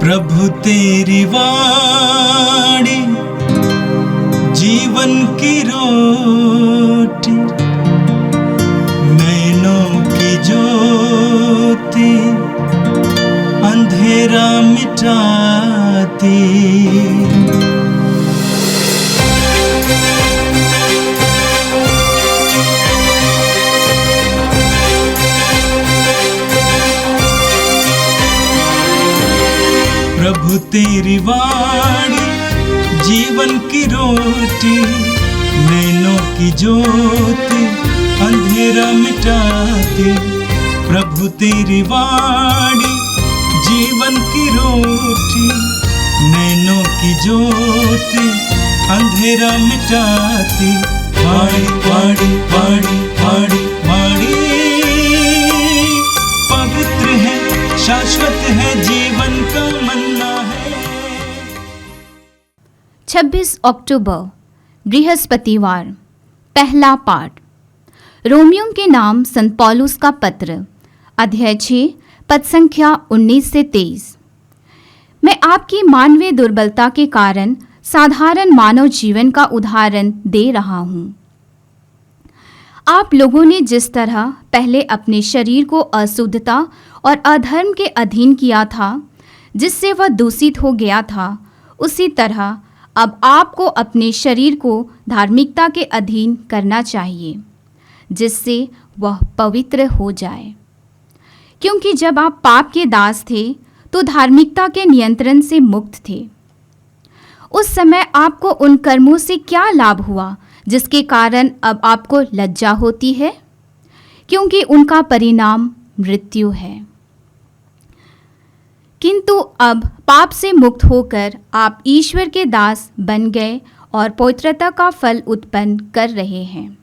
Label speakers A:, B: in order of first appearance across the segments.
A: प्रभु तेरी वाणी जीवन की रोटी, नैनों की ज्योति अंधेरा मिटाती। प्रभु तेरी वाणी जीवन की रोटी, नैनों की ज्योति अंधेरा मिटाती। प्रभु तेरी वाणी जीवन की रोटी, नैनों की ज्योति अंधेरा मिटाती। वाणी वाणी वाणी वाणी वाणी पवित्र है, शाश्वत है, जीवन का मन्ना है।
B: 26 अक्टूबर बृहस्पतिवार। पहला पाठ रोमियों के नाम संत पौलुस का पत्र, अध्याय 6, पद संख्या 19 से 23। मैं आपकी मानवीय दुर्बलता के कारण साधारण मानव जीवन का उदाहरण दे रहा हूँ। आप लोगों ने जिस तरह पहले अपने शरीर को अशुद्धता और अधर्म के अधीन किया था, जिससे वह दूषित हो गया था, उसी तरह अब आपको अपने शरीर को धार्मिकता के अधीन करना चाहिए, जिससे वह पवित्र हो जाए। क्योंकि जब आप पाप के दास थे तो धार्मिकता के नियंत्रण से मुक्त थे। उस समय आपको उन कर्मों से क्या लाभ हुआ जिसके कारण अब आपको लज्जा होती है, क्योंकि उनका परिणाम मृत्यु है। किंतु अब पाप से मुक्त होकर आप ईश्वर के दास बन गए और पवित्रता का फल उत्पन्न कर रहे हैं,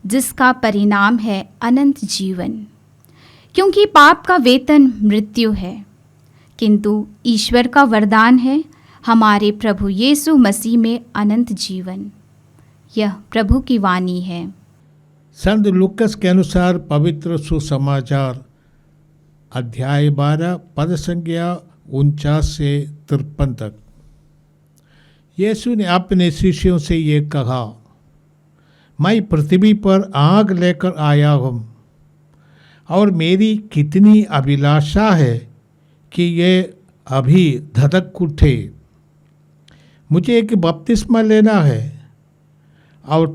B: जिसका परिणाम है अनंत जीवन। क्योंकि पाप का वेतन मृत्यु है, किंतु ईश्वर का वरदान है हमारे प्रभु यीशु मसीह में अनंत जीवन। यह प्रभु की वाणी है।
C: संत लूकस के अनुसार पवित्र सुसमाचार अध्याय 12 पद संख्या 49 से 53 तक। यीशु ने अपने शिष्यों से ये कहा, मैं पृथ्वी पर आग लेकर आया हूँ और मेरी कितनी अभिलाषा है कि ये अभी धधक उठे। मुझे एक बपतिस्मा लेना है और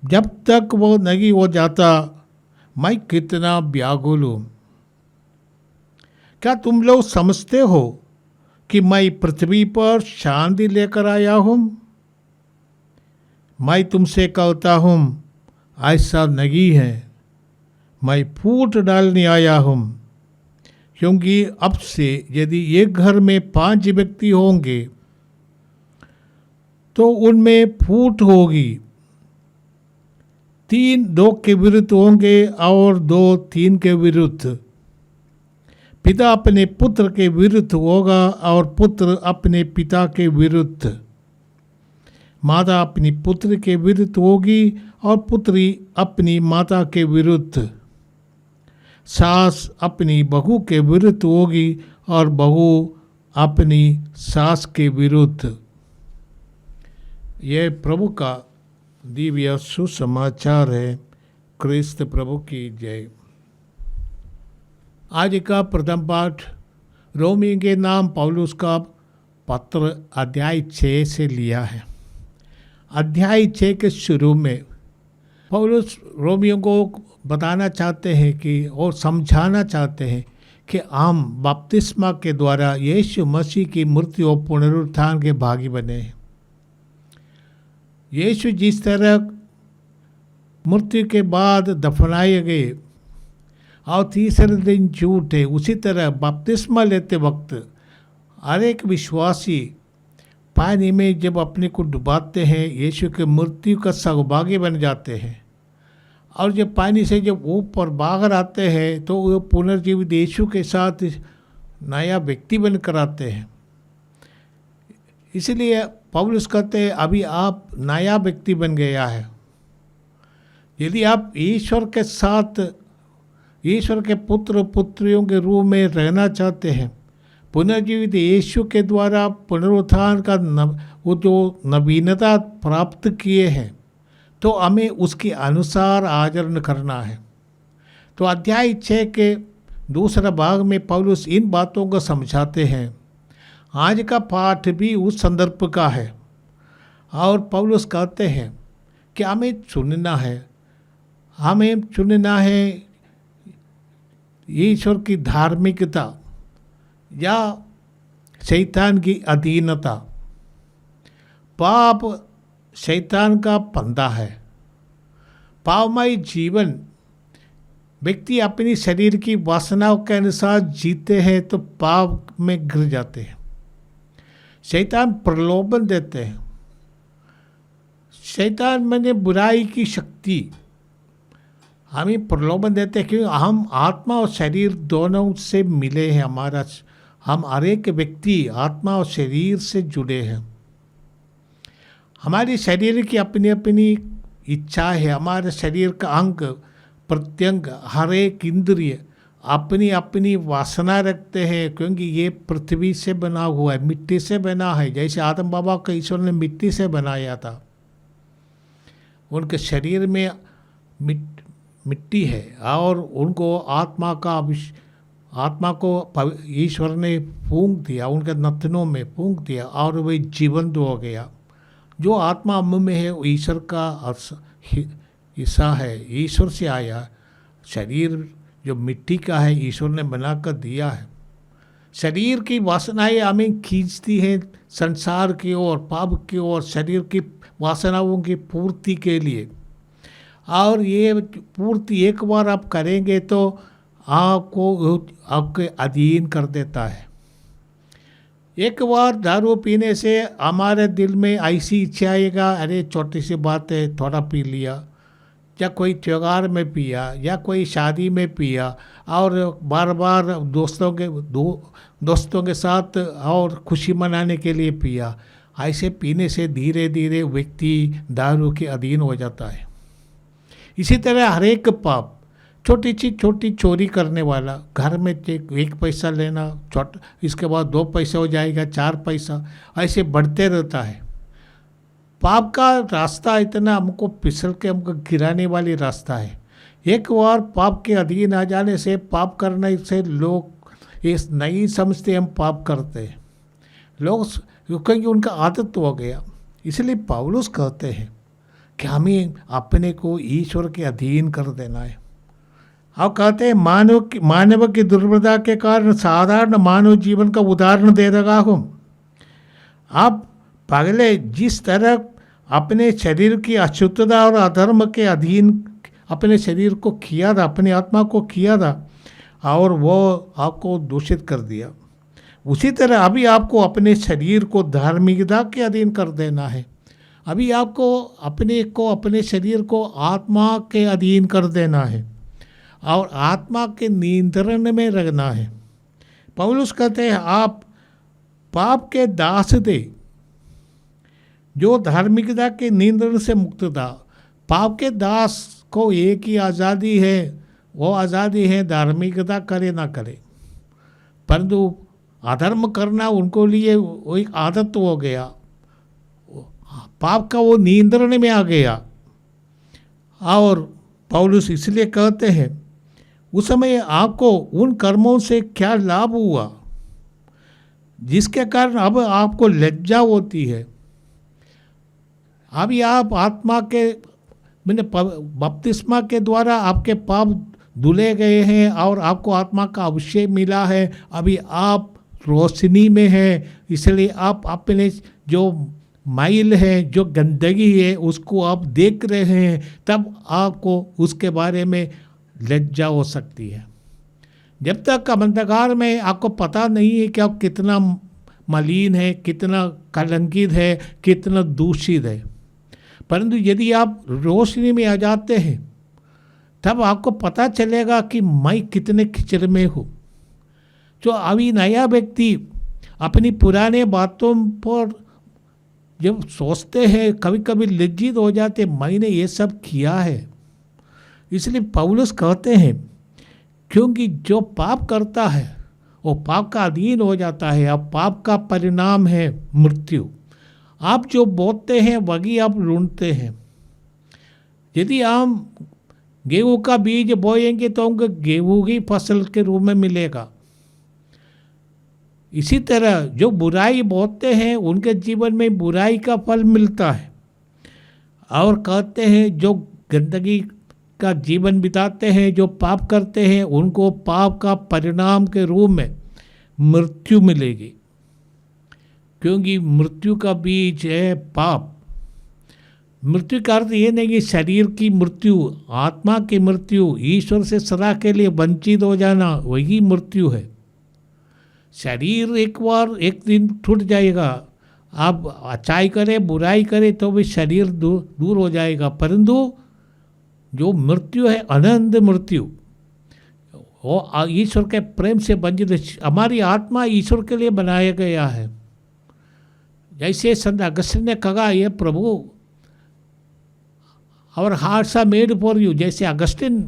C: जब तक वो नहीं हो जाता मैं कितना व्याकुल हूँ। क्या तुम लोग समझते हो कि मैं पृथ्वी पर शांति लेकर आया हूँ? मैं तुमसे कहता हूँ ऐसा नहीं है, मैं फूट डालने आया हूँ। क्योंकि अब से यदि एक घर में 5 व्यक्ति होंगे तो उनमें फूट होगी। 3 2 के विरुद्ध होंगे और 2 3 के विरुद्ध। पिता अपने पुत्र के विरुद्ध होगा और पुत्र अपने पिता के विरुद्ध। माता अपनी पुत्र के विरुद्ध होगी और पुत्री अपनी माता के विरुद्ध। सास अपनी बहू के विरुद्ध होगी और बहू अपनी सास के विरुद्ध। यह प्रभु का दिव्य सुसमाचार है। क्रिस्त प्रभु की जय। आज का प्रथम पाठ रोमियों के नाम पौलुस का पत्र अध्याय 6 से लिया है। अध्याय 6 के शुरू में पौलुस रोमियों को बताना चाहते हैं कि और समझाना चाहते हैं कि हम बपतिस्मा के द्वारा यीशु मसीह की मृत्यु और पुनरुत्थान के भागी बने हैं। यीशु जिस तरह मृत्यु के बाद दफनाए गए और तीसरे दिन जी उठे, उसी तरह बपतिस्मा लेते वक्त हर एक विश्वासी पानी में जब अपने को डुबाते हैं यीशु के मृत्यु का सहभागी बन जाते हैं। और जब पानी से जब ऊपर बाहर आते हैं तो वो पुनर्जीवित यीशु के साथ नया व्यक्ति बनकर आते हैं। इसलिए पौलुस कहते हैं अभी आप नया व्यक्ति बन गया है। यदि आप ईश्वर के साथ ईश्वर के पुत्र पुत्रियों के रूप में रहना चाहते हैं, पुनर्जीवित यीशु के द्वारा पुनरुत्थान का वो जो नवीनता प्राप्त किए हैं, तो हमें उसके अनुसार आचरण करना है। तो अध्याय 6 के दूसरा भाग में पौलुस इन बातों को समझाते हैं। आज का पाठ भी उस संदर्भ का है और पौलुस कहते हैं कि हमें चुनना है ईश्वर की धार्मिकता या शैतान की अधीनता। पाप शैतान का फंदा है। पापमय जीवन व्यक्ति अपनी शरीर की वासनाओं के अनुसार जीते हैं तो पाप में गिर जाते हैं। शैतान प्रलोभन देते हैं। शैतान माने बुराई की शक्ति हमें प्रलोभन देते हैं, क्योंकि हम आत्मा और शरीर दोनों से मिले हैं। हम हर एक व्यक्ति आत्मा और शरीर से जुड़े हैं। हमारे शरीर की अपनी अपनी इच्छा है। हमारे शरीर का अंग प्रत्यंग हर एक इंद्रिय अपनी अपनी वासना रखते हैं, क्योंकि ये पृथ्वी से बना हुआ है, मिट्टी से बना है। जैसे आदम बाबा को ईश्वर ने मिट्टी से बनाया था, उनके शरीर में मिट्टी है और उनको आत्मा को ईश्वर ने फूंक दिया, उनके नथनों में फूंक दिया और वही जीवंत हो गया। जो आत्मा हम में है वो ईश्वर का हिस्सा है, ईश्वर से आया। शरीर जो मिट्टी का है ईश्वर ने बनाकर दिया है। शरीर की वासनाएं हमें खींचती हैं संसार की ओर, पाप की ओर, शरीर की वासनाओं की पूर्ति के लिए। और ये पूर्ति एक बार आप करेंगे तो आपको आपके अधीन कर देता है। एक बार दारू पीने से हमारे दिल में ऐसी इच्छा आएगा, अरे छोटी सी बात है थोड़ा पी लिया, या कोई त्योहार में पिया या कोई शादी में पिया और बार बार दोस्तों के साथ और खुशी मनाने के लिए पिया। ऐसे पीने से धीरे धीरे व्यक्ति दारू के अधीन हो जाता है। इसी तरह हर एक पाप, छोटी चोरी करने वाला, घर में 1 पैसा लेना, इसके बाद 2 पैसा हो जाएगा, 4 पैसा, ऐसे बढ़ते रहता है। पाप का रास्ता इतना हमको फिसल के हमको गिराने वाली रास्ता है। एक बार पाप के अधीन आ जाने से, पाप करने से लोग इस नहीं समझते हम पाप करते हैं। लोग क्योंकि उनका आदत हो गया। इसलिए पौलुस कहते हैं कि हमें अपने को ईश्वर के अधीन कर देना है। आप कहते हैं मानव की दुर्बलता के कारण साधारण मानव जीवन का उदाहरण दे रहा हूँ। आप पहले जिस तरह अपने शरीर की अशुद्धता और अधर्म के अधीन अपने शरीर को किया था, अपनी आत्मा को किया था और वो आपको दूषित कर दिया, उसी तरह अभी आपको अपने शरीर को धार्मिकता के अधीन कर देना है। अभी आपको अपने शरीर को आत्मा के अधीन कर देना है और आत्मा के नियंत्रण में रखना है। पौलुस कहते हैं आप पाप के दास थे जो धार्मिकता के नियंत्रण से मुक्त था। पाप के दास को एक ही आज़ादी है, वो आज़ादी है धार्मिकता करे ना करे, परंतु अधर्म करना उनको लिए वो एक आदत हो गया, पाप का वो नियंत्रण में आ गया। और पौलुस इसलिए कहते हैं उस समय आपको उन कर्मों से क्या लाभ हुआ जिसके कारण अब आपको लज्जा होती है। अभी आप आत्मा के बपतिस्मा के द्वारा आपके पाप धुले गए हैं और आपको आत्मा का अभिषेक मिला है। अभी आप रोशनी में हैं, इसलिए आप अपने जो माइल है, जो गंदगी है, उसको आप देख रहे हैं। तब आपको उसके बारे में लज्जा हो सकती है। जब तक अंधकार में आपको पता नहीं है कि आप कितना मलिन है, कितना कलंकित है, कितना दूषित है, परंतु यदि आप रोशनी में आ जाते हैं तब आपको पता चलेगा कि मैं कितने खिचड़ में हूँ। जो अभी नया व्यक्ति अपनी पुराने बातों पर जब सोचते हैं कभी कभी लज्जित हो जाते, मैंने ये सब किया है। इसलिए पौलुस कहते हैं क्योंकि जो पाप करता है वो पाप का अधीन हो जाता है। अब पाप का परिणाम है मृत्यु। आप जो बोते हैं वही आप ढूंढते हैं। यदि हम गेहूं का बीज बोएंगे तो हमको गेहूं की फसल के रूप में मिलेगा। इसी तरह जो बुराई बोते हैं उनके जीवन में बुराई का फल मिलता है। और कहते हैं जो गंदगी का जीवन बिताते हैं, जो पाप करते हैं, उनको पाप का परिणाम के रूप में मृत्यु मिलेगी, क्योंकि मृत्यु का बीज है पाप। मृत्यु का अर्थ ये नहीं कि शरीर की मृत्यु, आत्मा की मृत्यु, ईश्वर से सदा के लिए वंचित हो जाना, वही मृत्यु है। शरीर एक बार एक दिन टूट जाएगा। आप अच्छाई करें बुराई करें तो भी शरीर दूर हो जाएगा, परंतु जो मृत्यु है अनंत मृत्यु, वो ईश्वर के प्रेम से वंचित। हमारी आत्मा ईश्वर के लिए बनाया गया है। जैसे संत अगस्तिन ने कहा, ये प्रभु और hearts are made for you. जैसे अगस्तिन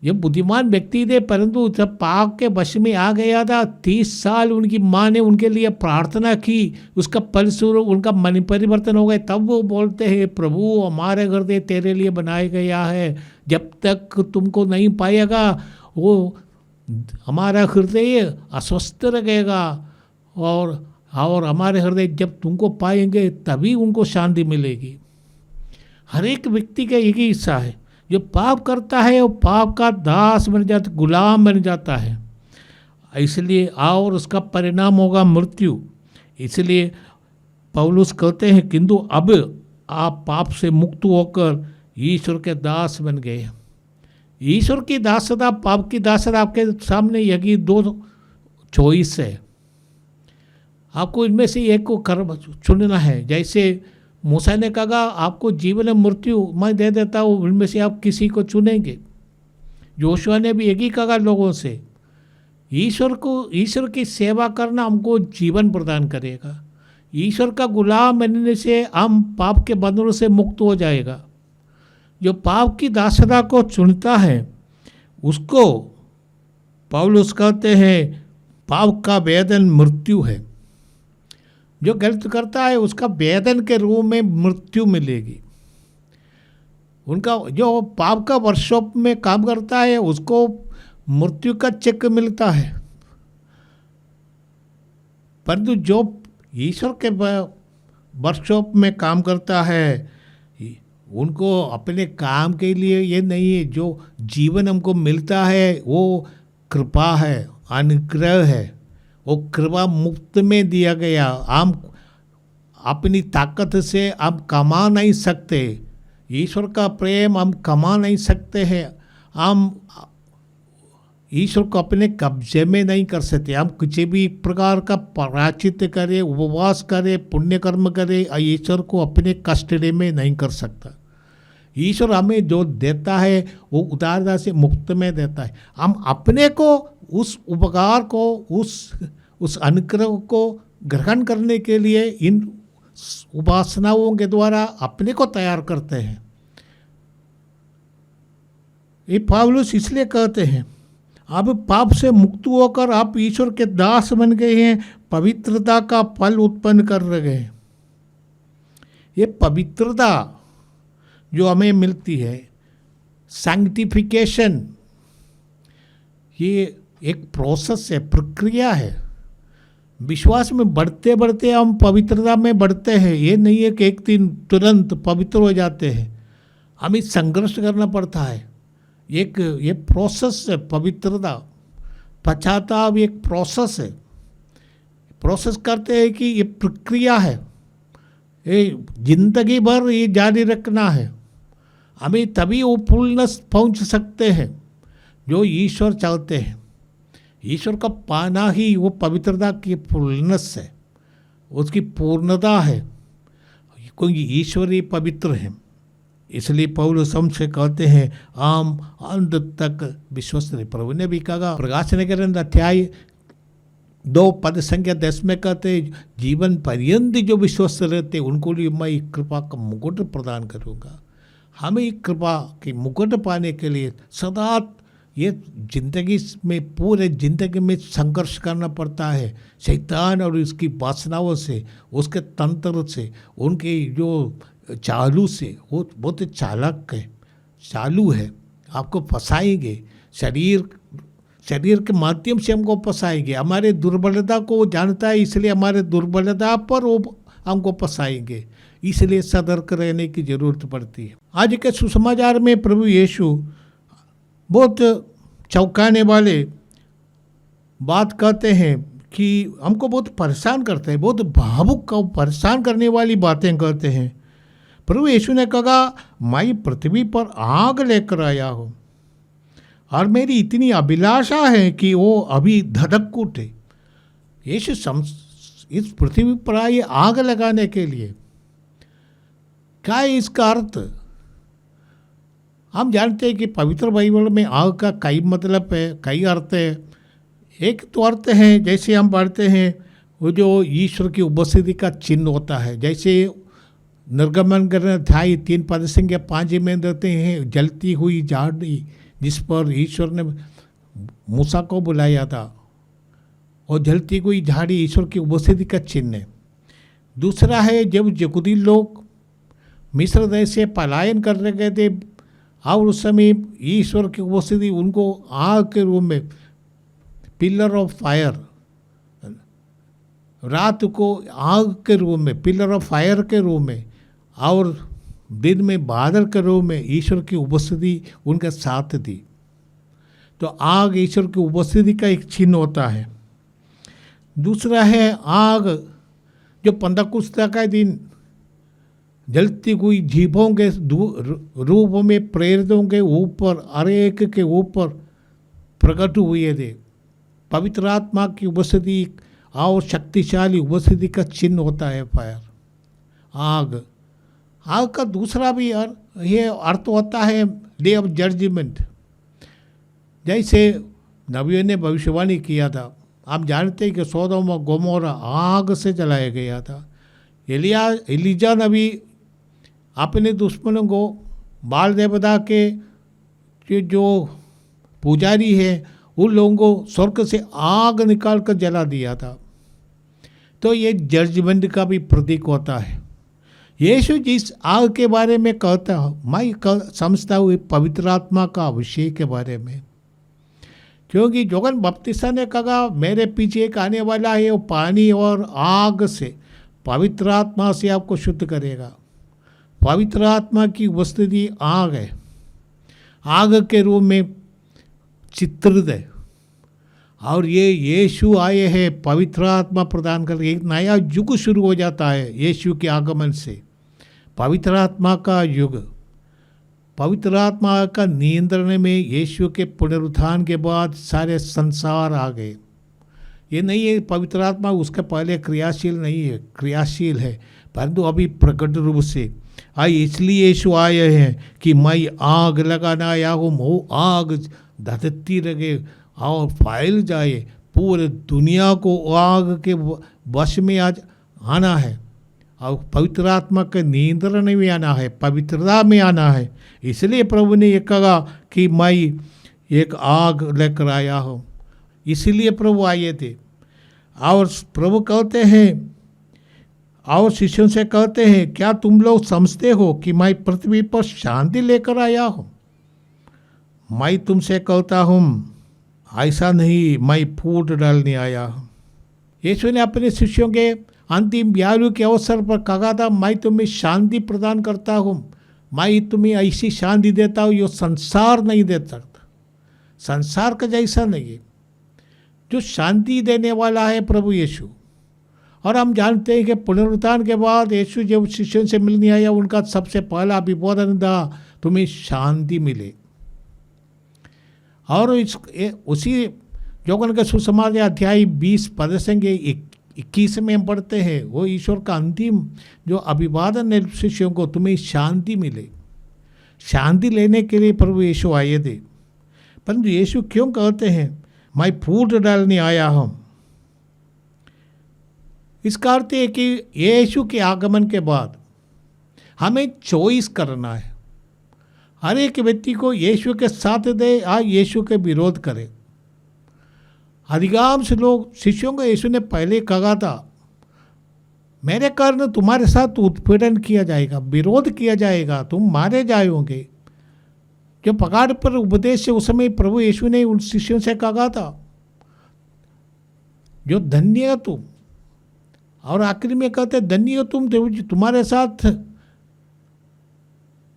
C: ये बुद्धिमान व्यक्ति थे, परंतु जब पाप के वश में आ गया था, 30 साल उनकी माँ ने उनके लिए प्रार्थना की, उसका फलस्वरूप उनका मन परिवर्तन हो गया। तब वो बोलते हैं, प्रभु हमारे हृदय तेरे लिए बनाया गया है, जब तक तुमको नहीं पाएगा वो हमारा हृदय अस्वस्थ रहेगा, और हमारे हृदय जब तुमको पाएंगे तभी उनको शांति मिलेगी। हर एक व्यक्ति का एक ही हिस्सा है। जो पाप करता है वो पाप का दास बन जाता, गुलाम बन जाता है। इसलिए और उसका परिणाम होगा मृत्यु। इसलिए पौलुस कहते हैं, किंतु अब आप पाप से मुक्त होकर ईश्वर के दास बन गए। ईश्वर की दासता, पाप की दासता आपके सामने यही 2 चॉइस है। आपको इनमें से एक को चुनना है। जैसे मूसा ने कहा, आपको जीवन और मृत्यु मैं दे देता हूँ, उनमें से आप किसी को चुनेंगे। जोशुआ ने भी यही कहा लोगों से। ईश्वर की सेवा करना हमको जीवन प्रदान करेगा। ईश्वर का गुलाम बनने से हम पाप के बंधनों से मुक्त हो जाएगा। जो पाप की दासता को चुनता है उसको पौलुस कहते हैं पाप का वेदन मृत्यु है। जो गलत करता है उसका वेदन के रूप में मृत्यु मिलेगी। उनका जो पाप का वर्कशॉप में काम करता है उसको मृत्यु का चेक मिलता है, परंतु जो ईश्वर के वर्कशॉप में काम करता है उनको अपने काम के लिए ये नहीं है। जो जीवन हमको मिलता है वो कृपा है, अनुग्रह है। वो कृपा मुफ्त में दिया गया। हम अपनी ताकत से हम कमा नहीं सकते। ईश्वर का प्रेम हम कमा नहीं सकते हैं। हम ईश्वर को अपने कब्जे में नहीं कर सकते। हम किसी भी प्रकार का प्रायश्चित करें, उपवास करें, पुण्य कर्म करें, ईश्वर को अपने कस्टडी में नहीं कर सकता। ईश्वर हमें जो देता है वो उदारता से मुफ्त में देता है। हम अपने को उस उपकार को, उस अनुग्रह को ग्रहण करने के लिए इन उपासनाओं के द्वारा अपने को तैयार करते हैं। ये पौलुस इसलिए कहते हैं, अब पाप से मुक्त होकर आप ईश्वर के दास बन गए हैं, पवित्रता का फल उत्पन्न कर रहे हैं। ये पवित्रता जो हमें मिलती है, सैंक्टिफिकेशन, ये एक प्रोसेस है, प्रक्रिया है। विश्वास में बढ़ते बढ़ते हम पवित्रता में बढ़ते हैं। ये नहीं है कि एक दिन तुरंत पवित्र हो जाते हैं। हमें संघर्ष करना पड़ता है। ये प्रोसेस है पवित्रता। पश्चाताप एक प्रोसेस है। प्रोसेस करते हैं कि ये प्रक्रिया है, ये जिंदगी भर ये जारी रखना है। हमें तभी वो पूर्णस पहुंच सकते हैं जो ईश्वर चाहते हैं। ईश्वर का पाना ही वो पवित्रता की पूर्णस है, उसकी पूर्णता है, क्योंकि ईश्वर ही पवित्र है। इसलिए पौलुस हमसे कहते हैं हम अंत तक विश्वस्त रहे। प्रभु ने भी कहा, प्रकाश नगर अध्याय 2 पद संख्या 10 में कहते, जीवन पर्यंत जो विश्वस्त रहते उनको लिए मैं कृपा का मुकुट प्रदान करूँगा। हमें कृपा की मुकुट पाने के लिए सदा ये जिंदगी में, पूरे जिंदगी में संघर्ष करना पड़ता है शैतान और उसकी वासनाओं से, उसके तंत्र से, उनके जो चालू से। वो बहुत चालाक है, चालू है, आपको फंसाएंगे। शरीर के माध्यम से हमको फंसाएंगे। हमारे दुर्बलता को वो जानता है, इसलिए हमारे दुर्बलता पर वो हमको फंसाएंगे। इसलिए सतर्क रहने की जरूरत पड़ती है। आज के सुसमाचार में प्रभु यीशु बहुत चौंकाने वाले बात कहते हैं कि हमको बहुत परेशान करते हैं, बहुत भावुक को परेशान करने वाली बातें कहते हैं। प्रभु यीशु ने कहा, मैं पृथ्वी पर आग लेकर आया हूँ और मेरी इतनी अभिलाषा है कि वो अभी धधक उठे। यीशु इस पृथ्वी पर आए आग लगाने के लिए। क्या है इसका अर्थ? हम जानते हैं कि पवित्र बाइबल में आग का कई मतलब है, कई अर्थ है। एक तो अर्थ है, जैसे हम पढ़ते हैं, वो जो ईश्वर की उपस्थिति का चिन्ह होता है। जैसे निर्गमन ग्रंथ अध्याय 3 पद संख्या 5 में देते हैं, जलती हुई झाड़ी जिस पर ईश्वर ने मूसा को बुलाया था, और जलती हुई झाड़ी ईश्वर की उपस्थिति का चिन्ह है। दूसरा है, जब यहूदी लोग मिस्र देश से पलायन कर रहे थे और उस समय ईश्वर की उपस्थिति उनको आग के रूप में, पिलर ऑफ फायर, रात को आग के रूप में, पिलर ऑफ फायर के रूप में, और दिन में बादल के रूप में ईश्वर की उपस्थिति उनके साथ थी। तो आग ईश्वर की उपस्थिति का एक चिन्ह होता है। दूसरा है आग जो पंदकुस्ता का दिन जलती हुई जीभों के रूप में प्रेरितों के ऊपर, अरेक के ऊपर प्रकट हुए थे। पवित्र आत्मा की उपस्थिति और शक्तिशाली उपस्थिति का चिन्ह होता है फायर, आग। आग का दूसरा भी ये अर्थ होता है डे ऑफ जजमेंट। जैसे नबियों ने भविष्यवाणी किया था, आप जानते हैं कि सोदोम और गोमोरा आग से जलाया गया था। एलिजा नबी अपने दुश्मनों को, बाल देवता के जो पुजारी है, उन लोगों को स्वर्ग से आग निकाल कर जला दिया था। तो ये जजमेंट का भी प्रतीक होता है। यीशु जिस आग के बारे में कहता हूँ, मैं समझता हूँ पवित्र आत्मा का अभिषेक के बारे में। क्योंकि जोहन बपतिस्मा ने कहा, मेरे पीछे एक आने वाला है, वो पानी और आग से, पवित्र आत्मा से आपको शुद्ध करेगा। पवित्र आत्मा की उपस्थिति आग है, आग के रूप में चित्रित है। और ये यीशु आए हैं पवित्र आत्मा प्रदान करके। एक नया युग शुरू हो जाता है यीशु के आगमन से, पवित्र आत्मा का युग। पवित्र आत्मा का नियंत्रण में यीशु के पुनरुत्थान के बाद सारे संसार आ गए। ये नहीं है पवित्र आत्मा उसके पहले क्रियाशील नहीं है, क्रियाशील है, परंतु अभी प्रकट रूप से आई। इसलिए यीशु आए हैं कि मैं आग लगाना आया हूँ, वो आग धधकती रहे और फैल जाए, पूरे दुनिया को आग के वश में आज आना है और पवित्र आत्मा के नियंत्रण में आना है, पवित्रता में आना है। इसलिए प्रभु ने ये कहा कि मैं एक आग लेकर आया हूँ। इसलिए प्रभु आए थे। और प्रभु कहते हैं और शिष्यों से कहते हैं, क्या तुम लोग समझते हो कि मैं पृथ्वी पर शांति लेकर आया हूँ? मैं तुमसे कहता हूँ, ऐसा नहीं, मैं फूट डालने आया हूँ। यीशु ने अपने शिष्यों के अंतिम ब्याह के अवसर पर कहा था, मैं तुम्हें शांति प्रदान करता हूँ, मैं तुम्हें ऐसी शांति देता हूँ जो संसार नहीं दे सकता, संसार का जैसा नहीं है। जो शांति देने वाला है प्रभु यीशु। और हम जानते हैं कि पुनरुत्थान के बाद यीशु जब शिष्यों से मिलने आया, उनका सबसे पहला अभिबोधन था, तुम्हें शांति मिले। और उसी यूहन्ना का सुसमाचार अध्याय 20 पद संख्या 21 में हम पढ़ते हैं, वो ईश्वर का अंतिम जो अभिवादन है शिष्यों को, तुम्हें शांति मिले। शांति लेने के लिए प्रभु यीशु आए थे। परंतु यीशु क्यों कहते हैं मैं फूट डालने आया हूँ? इसका अर्थ है कि यीशु के आगमन के बाद हमें चॉइस करना है। हर एक व्यक्ति को यीशु के साथ दे या यीशु के विरोध करे। अधिकांश लोग शिष्यों को यीशु ने पहले कहा था, मेरे कारण तुम्हारे साथ उत्पीड़न किया जाएगा, विरोध किया जाएगा, तुम मारे जाओगे। जो पहाड़ पर उपदेश से उस समय प्रभु यीशु ने उन शिष्यों से कहा था, जो धन्य हो तुम, और आखिर में कहते धन्य हो तुम, तुम्हारे साथ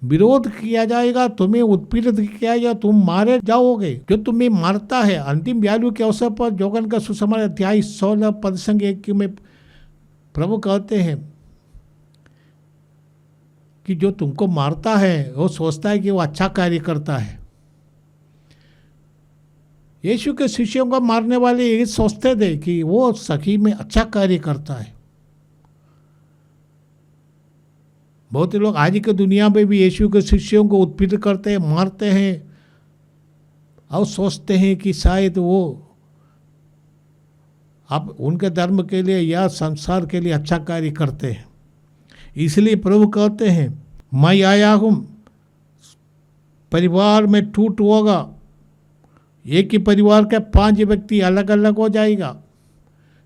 C: विरोध किया जाएगा, तुम्हें उत्पीड़ित किया जाएगा, तुम मारे जाओगे। जो तुम्हें मारता है, अंतिम व्यालु के अवसर पर योहन का सुसमाचार अध्याय 16 पद संग 1 में प्रभु कहते हैं कि जो तुमको मारता है वो सोचता है कि वो अच्छा कार्य करता है। यीशु के शिष्यों को मारने वाले ये सोचते थे कि वो सही में अच्छा कार्य करता है। बहुत लोग आज की दुनिया में भी यीशु के शिष्यों को उत्पीड़ित करते हैं, मारते हैं और सोचते हैं कि शायद वो अब उनके धर्म के लिए या संसार के लिए अच्छा कार्य करते हैं। इसलिए प्रभु कहते हैं, मैं आया हूँ परिवार में टूट होगा, एक ही परिवार के 5 व्यक्ति अलग अलग हो जाएगा,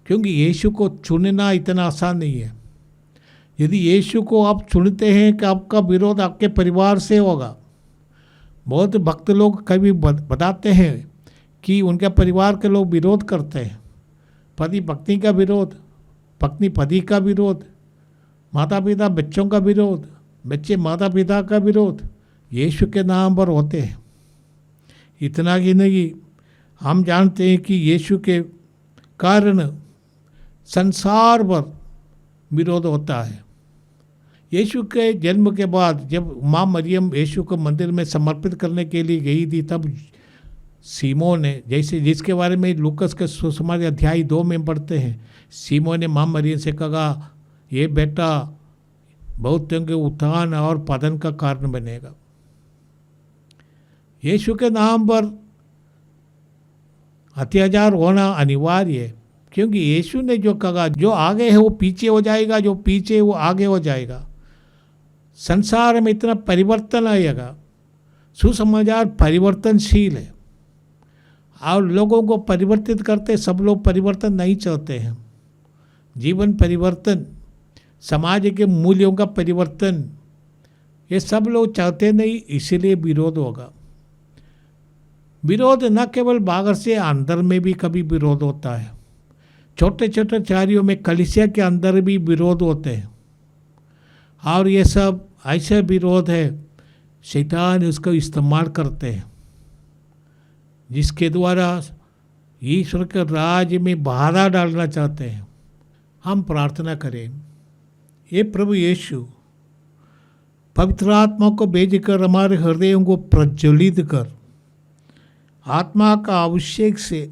C: क्योंकि यीशु को चुनना इतना आसान नहीं है। यदि यीशु को आप चुनते हैं कि आपका विरोध आपके परिवार से होगा। बहुत भक्त लोग कभी बताते हैं कि उनके परिवार के लोग विरोध करते हैं, पति पत्नी का विरोध, पत्नी पति का विरोध, माता पिता बच्चों का विरोध, बच्चे माता पिता का विरोध यीशु के नाम पर होते हैं। इतना ही नहीं, हम जानते हैं कि यीशु के कारण संसार पर विरोध होता है। यीशु के जन्म के बाद जब माँ मरियम यीशु को मंदिर में समर्पित करने के लिए गई थी, तब सीमोन ने, जैसे जिसके बारे में लूकस के सुसमाचार अध्याय 2 में पढ़ते हैं, सीमोन ने माँ मरियम से कहा, ये बेटा बहुतों के उत्थान और पतन का कारण बनेगा। यीशु के नाम पर अत्याचार होना अनिवार्य है, क्योंकि यीशु ने जो कहा, जो आगे है वो पीछे हो जाएगा, जो पीछे है वो आगे हो जाएगा। संसार में इतना परिवर्तन आएगा। सुसमाचार परिवर्तनशील है और लोगों को परिवर्तित करते, सब लोग परिवर्तन नहीं चाहते हैं। जीवन परिवर्तन, समाज के मूल्यों का परिवर्तन, ये सब लोग चाहते नहीं, इसीलिए विरोध होगा। विरोध न केवल बाहर से, अंदर में भी कभी विरोध होता है। छोटे छोटे कार्यों में कलीसिया के अंदर भी विरोध होते हैं, और ये सब ऐसे विरोध है शैतान उसको इस्तेमाल करते हैं, जिसके द्वारा ईश्वर के राज्य में बाधा डालना चाहते हैं। हम प्रार्थना करें, ये प्रभु यीशु पवित्र आत्मा को भेजकर हमारे हृदयों को प्रज्वलित कर, आत्मा का अभिषेक से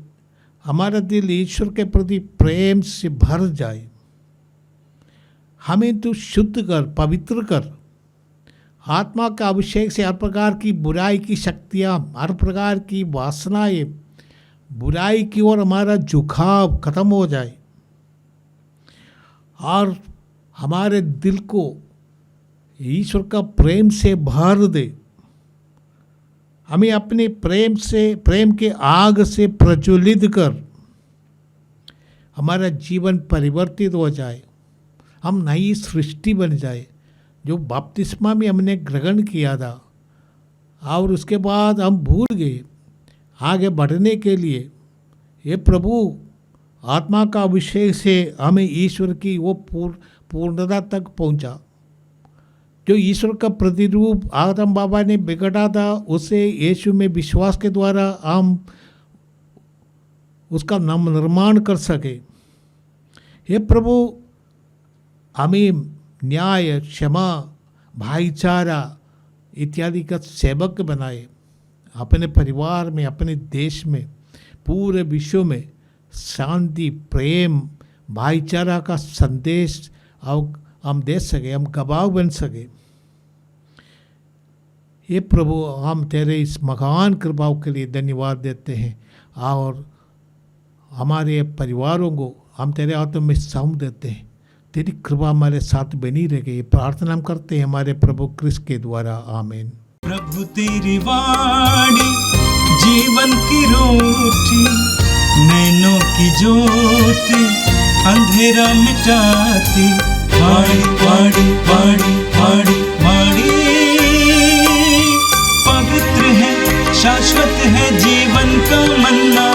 C: हमारा दिल ईश्वर के प्रति प्रेम से भर जाए। हमें तू शुद्ध कर, पवित्र कर। आत्मा का अभिषेक से हर प्रकार की बुराई की शक्तियाँ, हर प्रकार की वासनाएं, बुराई की ओर हमारा झुकाव खत्म हो जाए, और हमारे दिल को ईश्वर का प्रेम से भर दे। हमें अपने प्रेम से, प्रेम के आग से प्रज्वलित कर, हमारा जीवन परिवर्तित हो जाए, हम नई सृष्टि बन जाए, जो बपतिस्मा में हमने ग्रहण किया था और उसके बाद हम भूल गए आगे बढ़ने के लिए। ये प्रभु आत्मा का अभिषेक से हमें ईश्वर की वो पूर्णता तक पहुंचा। जो ईश्वर का प्रतिरूप आदम बाबा ने बिगड़ा था, उसे यीशु में विश्वास के द्वारा हम उसका निर्माण कर सके। हे प्रभु, हमें न्याय, क्षमा, भाईचारा इत्यादि का सेवक बनाए। अपने परिवार में, अपने देश में, पूरे विश्व में शांति, प्रेम, भाईचारा का संदेश हम दे सके, हम गवाह बन सके। ये प्रभु, हम तेरे इस महान कृपाओं के लिए धन्यवाद देते हैं, और हमारे परिवारों को हम तेरे हाथों में सौंप देते हैं। तेरी कृपा हमारे साथ बनी रहे। ये प्रार्थना हम करते हैं हमारे प्रभु क्रिस्त के द्वारा, आमीन।
A: प्रभु तेरी वाणी जीवन की रोटी, नैनों की ज्योति अंधेरा मिटाती। वाणी वाणी वाणी वाणी वाणी पवित्र है, शाश्वत है जीवन का मन्ना।